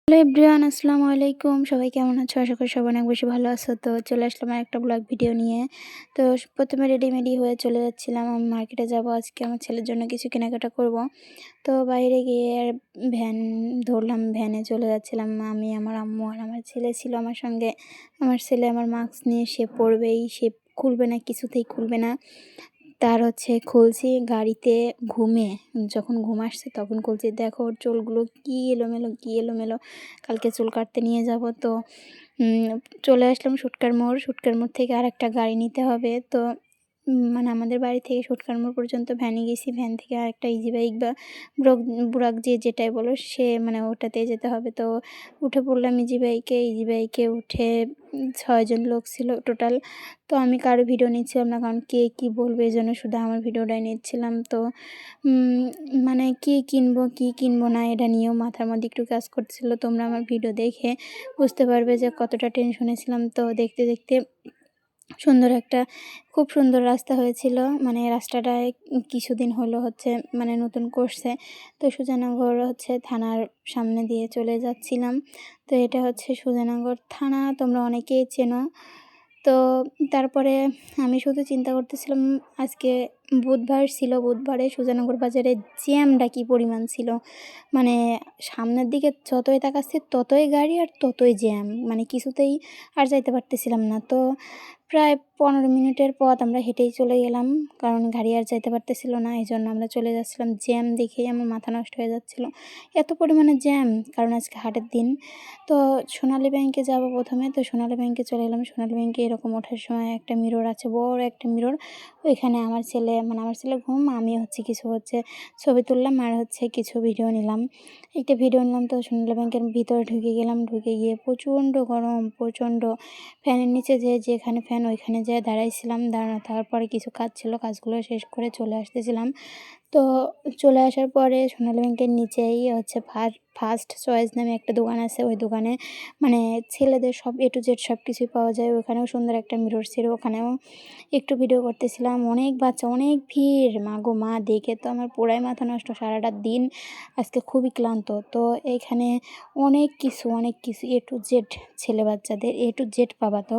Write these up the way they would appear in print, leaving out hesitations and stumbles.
Hello everyone, আসসালামু আলাইকুম। সবাই কেমন আছো? আশা করি সবাই অনেক বেশি ভালো আছো। তো চলে আসলাম আর একটা ব্লগ ভিডিও নিয়ে। তো প্রথমে রেডি হয়ে চলে যাচ্ছিলাম। আমি মার্কেটে যাব আজকে, আমার ছেলের জন্য কিছু কেনাকাটা করব। তো বাইরে গিয়ে ভ্যান ধরলাম, ভ্যানে চলে যাচ্ছিলাম। আমি, আমার আম্মু আর আমার ছেলে ছিল আমার সঙ্গে। আমার ছেলে আমার মাস্ক নিয়ে সে পড়বেই, সে খুলবে না, কিছুতেই খুলবে না। তার খুলছি গাড়িতে ঘুমে, যখন ঘুম আসছে তখন খুলছি। দেখো ওর চুলগুলো কী এলোমেলো। কালকে চুল কাটতে নিয়ে যাব। তো চলে আসলাম শুটকার মোড় থেকে আরেকটা গাড়ি নিতে হবে। তো মানে আমাদের বাড়ি থেকে শুটকার মোড় পর্যন্ত ভ্যানে গেছি, ভ্যান থেকে আরেকটা ইজি বাইক বা বুরাক যে যেটাই বলো সে মানে ওটাতে যেতে হবে। তো উঠে পড়লাম ইজি বাইকে উঠে 6 জন লোক ছিল টোটাল। তো আমি কারো ভিডিও নিচ্ছিলাম না, কারণ কে কী বলবে, এই জন্য শুধু আমার ভিডিওটাই নিচ্ছিলাম। তো মানে কী কিনবো না এটা নিয়েও মাথার মধ্যে একটু কাজ করছিল। তোমরা আমার ভিডিও দেখে বুঝতে পারবে যে কতটা টেনশনে ছিলাম। তো দেখতে খুব সুন্দর রাস্তা হয়েছিল। মানে রাস্তাটায় কিছুদিন হলো মানে নতুন করছে। তো সুজানগর থানার সামনে দিয়ে চলে যাচ্ছিলাম। তো এটা সুজানগর থানা, তোমরা অনেকেই চেনো। তো তারপরে আমি শুধু চিন্তা করতেছিলাম, আজকে বুধবার ছিল, বুধবারে সুজানগর বাজারে জ্যামটা কী পরিমাণ ছিল। মানে সামনের দিকে যতই তাকাচ্ছি ততই গাড়ি আর ততই জ্যাম, মানে কিছুতেই আর যাইতে পারতেছিলাম না। তো প্রায় 15 মিনিটের পথ আমরা হেঁটেই চলে গেলাম, কারণ গাড়ি আর যাইতে পারতেছিল না। এই জন্য আমরা চলে যাচ্ছিলাম। জ্যাম দেখেই আমার মাথা নষ্ট হয়ে যাচ্ছিল, এত পরিমাণে জ্যাম, কারণ আজকে হাটের দিন। তো সোনালী ব্যাংকে যাব প্রথমে। তো সোনালী ব্যাংকে চলে গেলাম। সোনালী ব্যাংকে এরকম ওঠার সময় একটা মিরর আছে, বড় একটা মিরর। ওইখানে আমার ছেলে ঘুম, আমি কিছু ছবি তুললাম আর কিছু ভিডিও নিলাম। একটা ভিডিও নিলাম। তো সোনালী ব্যাংকের ভিতরে ঢুকে গেলাম। ঢুকে গিয়ে প্রচণ্ড গরম, প্রচণ্ড। ফ্যানের নিচে যেখানে ফ্যান ওইখানে যেয়ে দাঁড়াইছিলাম। তারপরে কিছু কাজ ছিল, কাজগুলো শেষ করে চলে আসতেছিলাম। তো চলে আসার পরে সোনালী ব্যাংকের নিচেই ফার্স্ট চয়েস নামে একটা দোকান আছে। ওই দোকানে মানে ছেলেদের সব A to Z সব কিছুই পাওয়া যায়। ওখানেও সুন্দর একটা মিরর ছিল, ওখানেও একটু ভিডিও করতেছিলাম। অনেক বাচ্চা, অনেক ভিড়, মা গো মা, দেখে তো আমার পুরাই মাথা নষ্ট। সারাটা দিন আজকে খুবই ক্লান্ত। তো এইখানে অনেক কিছু A to Z ছেলে বাচ্চাদের A to Z পাবা। তো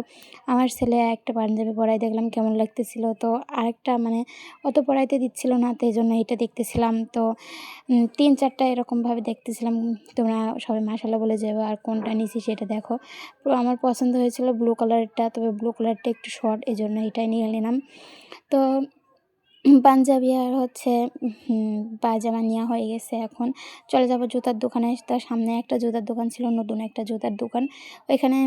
আমার ছেলে একটা পাঞ্জাবি পরাই দেখলাম কেমন লাগতেছিল। তো আরেকটা মানে অত পড়াইতে দিচ্ছিল না, তো এই জন্য এটা দেখতেছিলাম। তো 3-4টা এরকমভাবে দেখতেছিলাম। তোমরা সবাই মাশাআল্লাহ বলে যাবে, আর কোনটা নিছি সেটা দেখো। আমার পছন্দ হয়েছিল ব্লু কালারটা, তবে ব্লু কালারটা একটু শর্ট, এই জন্য এটাই নিয়ে নিলাম। তো পাঞ্জাবি আর পায়জামা নেওয়া হয়ে গেছে। এখন চলে যাব জুতার দোকানে। তার সামনে একটা জুতার দোকান ছিল, নতুন একটা জুতার দোকান। ওইখানে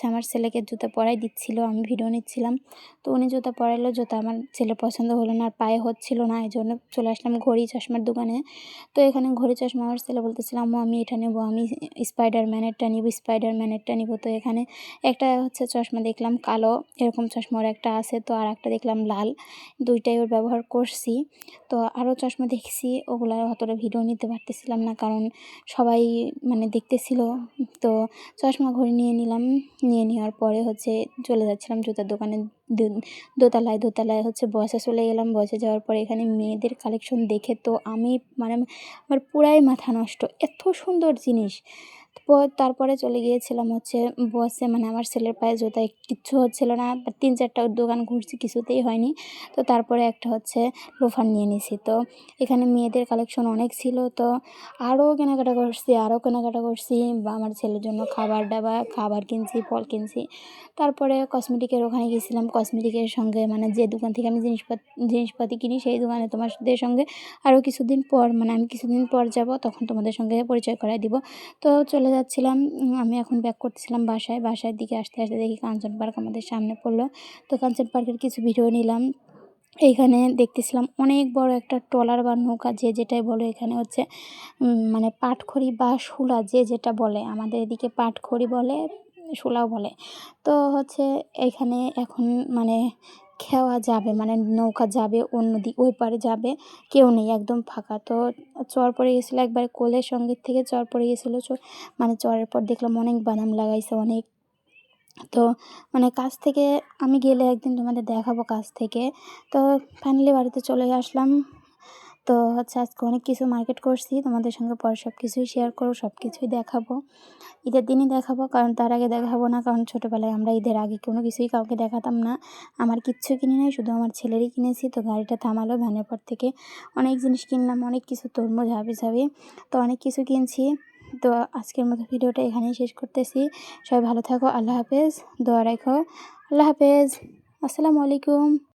আমার ছেলেকে জুতা পরাই দিচ্ছিল, আমি ভিডিও নিচ্ছিলাম। তো উনি জুতা পরাইলো, জুতা আমার ছেলের পছন্দ হলো না, আর পায়ে হচ্ছিল না, এই জন্য চলে আসলাম ঘড়ি চশমার দোকানে। তো এখানে ঘড়ি চশমা আমার ছেলে বলতেছিল, আম্মু আমি এটা নেবো, আমি স্পাইডারম্যানেরটা নিব। তো এখানে একটা চশমা দেখলাম কালো, এরকম চশমা ওর একটা আছে। তো আর একটা দেখলাম লাল, দুইটাই ওর ব্যবহার করছি। তো আরও চশমা দেখছি, ওগুলার অতটা ভিডিও নিতে পারতেছিলাম না, কারণ সবাই মানে দেখতেছিল। তো চশমা ঘড়ি নিয়ে নিলাম। নিয়ে নেওয়ার পরে চলে যাচ্ছিলাম জুতার দোকানে। দোতলায় বসে চলে গেলাম। বসে যাওয়ার পরে এখানে মেয়েদের কালেকশন দেখে তো আমি মানে আমার পুরাই মাথা নষ্ট, এত সুন্দর জিনিস। তারপরে চলে গিয়েছিলাম বসে, মানে আমার ছেলের পায়ে জুতা কিচ্ছু হচ্ছিল না। 3-4টা দোকান ঘুরছি, কিছুতেই হয়নি। তো তারপরে একটা লোফার নিয়ে নিছি। তো এখানে মেয়েদের কালেকশন অনেক ছিল। তো আরও কেনাকাটা করছি বা আমার ছেলের জন্য খাবার কিনছি, ফল কিনছি। তারপরে কসমেটিকের ওখানে গেছিলাম। কসমেটিকের সঙ্গে মানে যে দোকান থেকে আমি জিনিসপাতি কিনি, সেই দোকানে তোমাদের সঙ্গে আরও কিছুদিন পর, মানে আমি কিছুদিন পর যাব, তখন তোমাদের সঙ্গে পরিচয় করায় দিব। তো চলে যাচ্ছিলাম। আমি এখন ব্যাক করতেছিলাম বাসার দিকে। আসতে দেখি কাঞ্চন পার্ক আমাদের সামনে পড়লো। তো কাঞ্চন পার্কের কিছু ভিডিও নিলাম। এইখানে দেখতেছিলাম অনেক বড় একটা ট্রলার বা নৌকা, যে যেটাই বলে। এখানে মানে পাটখড়ি বা শুলা, যে যেটা বলে, আমাদের এদিকে পাটখড়ি বলে, শুলাও বলে। তো এখানে এখন মানে খেওয়া যাবে, মানে নৌকা যাবে অন্যদিক, ওই পারে যাবে, কেউ নেই, একদম ফাঁকা। তো চর পড়ে গেছিলো একবার, কোলের সঙ্গের থেকে চর পড়ে গেছিলো। মানে চরের পর দেখলাম অনেক বাদাম লাগাইছে, অনেক। তো মানে কাছ থেকে আমি গেলে একদিন তোমাদের দেখাবো কাছ থেকে। তো ফাইনালি বাড়িতে চলে আসলাম। তো হচ্ছে আজকে অনেক কিছু মার্কেট করছি, তোমাদের সঙ্গে পরে সব কিছুই শেয়ার করবো, সব কিছুই দেখাবো। ঈদের দিনই দেখাবো, কারণ তার আগে দেখাবো না, কারণ ছোটোবেলায় আমরা ঈদের আগে কোনো কিছুই কাউকে দেখাতাম না। আমার কিচ্ছু কিনি নাই, শুধু আমার ছেলেরই কিনেছি। তো গাড়িটা থামালো, ভ্যানের পর থেকে অনেক জিনিস কিনলাম, অনেক কিছু তরমুজ হাবি তো অনেক কিছু কিনছি। তো আজকের মতো ভিডিওটা এখানেই শেষ করতেছি। সবাই ভালো থাকো, আল্লাহ হাফেজ, দোয়া রাখো, আল্লাহ হাফেজ, আসসালামু আলাইকুম।